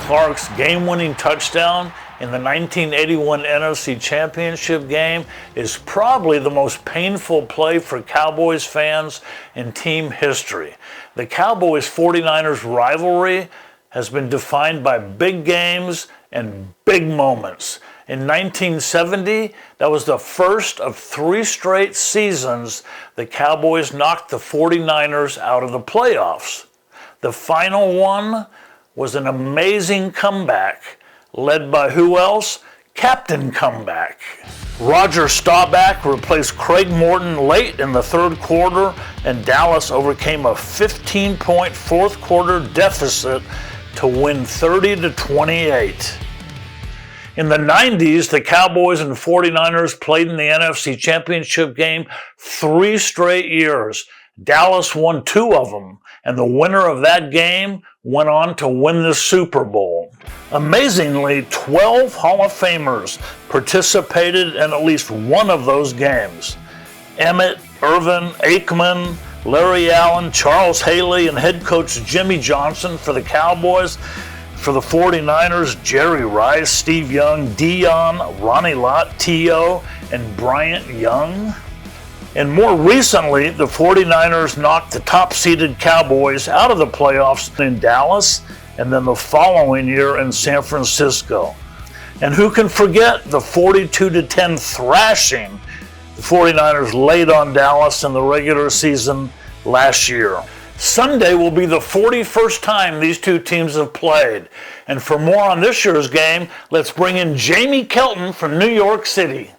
Clark's game-winning touchdown in the 1981 NFC Championship game is probably the most painful play for Cowboys fans in team history. The Cowboys-49ers rivalry has been defined by big games and big moments. In 1970, that was the first of 3 straight seasons the Cowboys knocked the 49ers out of the playoffs. The final one was an amazing comeback, led by who else? Captain Comeback. Roger Staubach replaced Craig Morton late in the third quarter, and Dallas overcame a 15-point fourth quarter deficit to win 30-28. In the 90s, the Cowboys and 49ers played in the NFC Championship game 3 straight years. Dallas won 2 of them, and the winner of that game went on to win the Super Bowl. Amazingly, 12 Hall of Famers participated in at least one of those games. Emmett, Irvin, Aikman, Larry Allen, Charles Haley, and head coach Jimmy Johnson for the Cowboys. For the 49ers, Jerry Rice, Steve Young, Dion, Ronnie Lott, T.O., and Bryant Young. And more recently, the 49ers knocked the top-seeded Cowboys out of the playoffs in Dallas, and then the following year in San Francisco. And who can forget the 42-10 thrashing the 49ers laid on Dallas in the regular season last year. Sunday will be the 41st time these two teams have played. And for more on this year's game, let's bring in Jamie Kelton from New York City.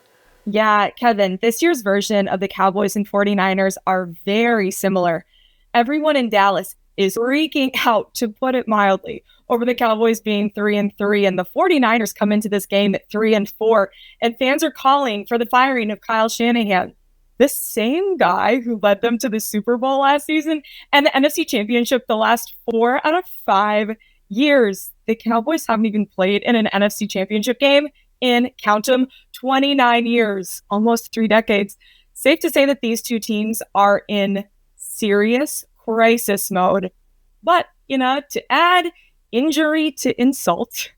Yeah, Kevin, this year's version of the Cowboys and 49ers are very similar. Everyone in Dallas is freaking out, to put it mildly, over the Cowboys being 3-3, and the 49ers come into this game at 3-4, and fans are calling for the firing of Kyle Shanahan, the same guy who led them to the Super Bowl last season and the NFC Championship the last 4 out of 5 years. The Cowboys haven't even played in an NFC Championship game in, count them, 29 years, almost 3 decades. Safe to say that these two teams are in serious crisis mode. But, to add injury to insult,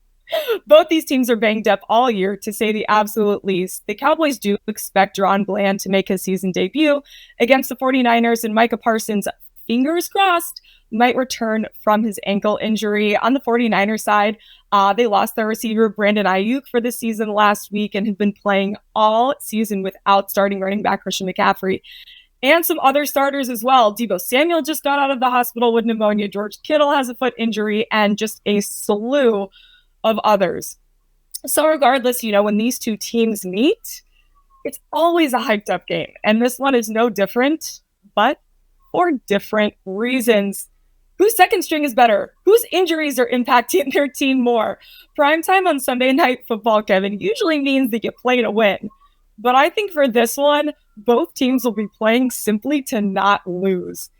both these teams are banged up all year, to say the absolute least. The Cowboys do expect Deron Bland to make his season debut against the 49ers, and Micah Parsons, fingers crossed, might return from his ankle injury. On the 49ers side, they lost their receiver Brandon Ayuk for this season last week and have been playing all season without starting running back Christian McCaffrey. And some other starters as well. Deebo Samuel just got out of the hospital with pneumonia. George Kittle has a foot injury, and just a slew of others. So regardless, when these two teams meet, it's always a hyped up game. And this one is no different, but for different reasons. Whose second string is better? Whose injuries are impacting their team more? Primetime on Sunday Night Football, Kevin, usually means that you play to win. But I think for this one, both teams will be playing simply to not lose.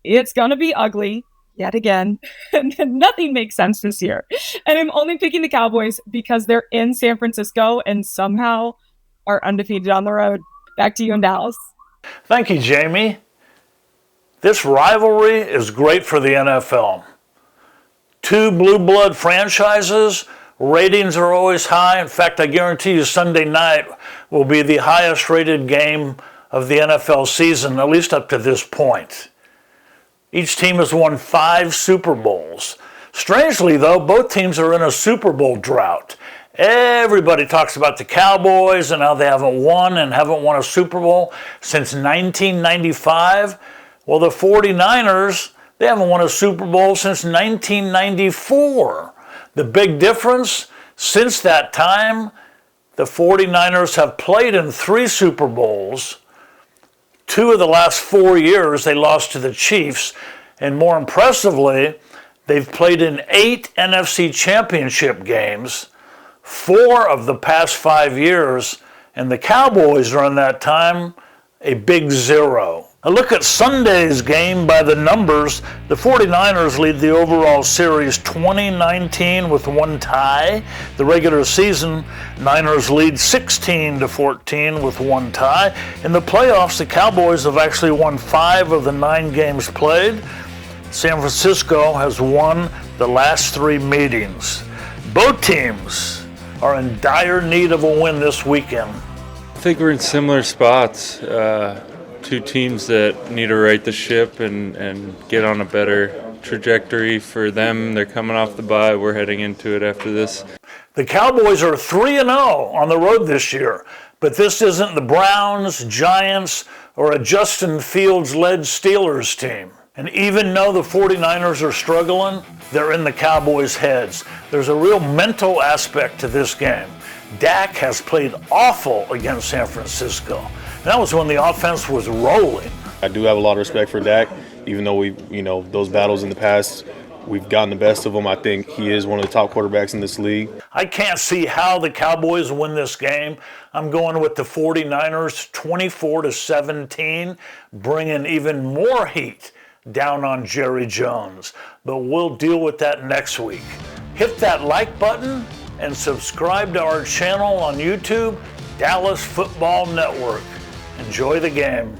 It's going to be ugly, yet again, and nothing makes sense this year. And I'm only picking the Cowboys because they're in San Francisco and somehow are undefeated on the road. Back to you in Dallas. Thank you, Jamie. This rivalry is great for the NFL. 2 blue blood franchises, ratings are always high. In fact, I guarantee you Sunday night will be the highest rated game of the NFL season, at least up to this point. Each team has won 5 Super Bowls. Strangely, though, both teams are in a Super Bowl drought. Everybody talks about the Cowboys and how they haven't won a Super Bowl since 1995. Well, the 49ers, they haven't won a Super Bowl since 1994. The big difference, since that time, the 49ers have played in 3 Super Bowls. 2 of the last 4 years, they lost to the Chiefs. And more impressively, they've played in 8 NFC Championship games, 4 of the past 5 years, and the Cowboys during that time, a big 0. A look at Sunday's game by the numbers. The 49ers lead the overall series 20-19 with 1 tie. The regular season, Niners lead 16-14 with 1 tie. In the playoffs, the Cowboys have actually won 5 of the 9 games played. San Francisco has won the last 3 meetings. Both teams are in dire need of a win this weekend. I think we're in similar spots. Two teams that need to right the ship and get on a better trajectory for them. They're coming off the bye. We're heading into it after this. The Cowboys are 3-0 on the road this year, but this isn't the Browns, Giants, or a Justin Fields-led Steelers team. And even though the 49ers are struggling, they're in the Cowboys' heads. There's a real mental aspect to this game. Dak has played awful against San Francisco. And that was when the offense was rolling. I do have a lot of respect for Dak, even though those battles in the past, we've gotten the best of him. I think he is one of the top quarterbacks in this league. I can't see how the Cowboys win this game. I'm going with the 49ers 24-17, bringing even more heat down on Jerry Jones. But we'll deal with that next week. Hit that like button and subscribe to our channel on YouTube, Dallas Football Network. Enjoy the game.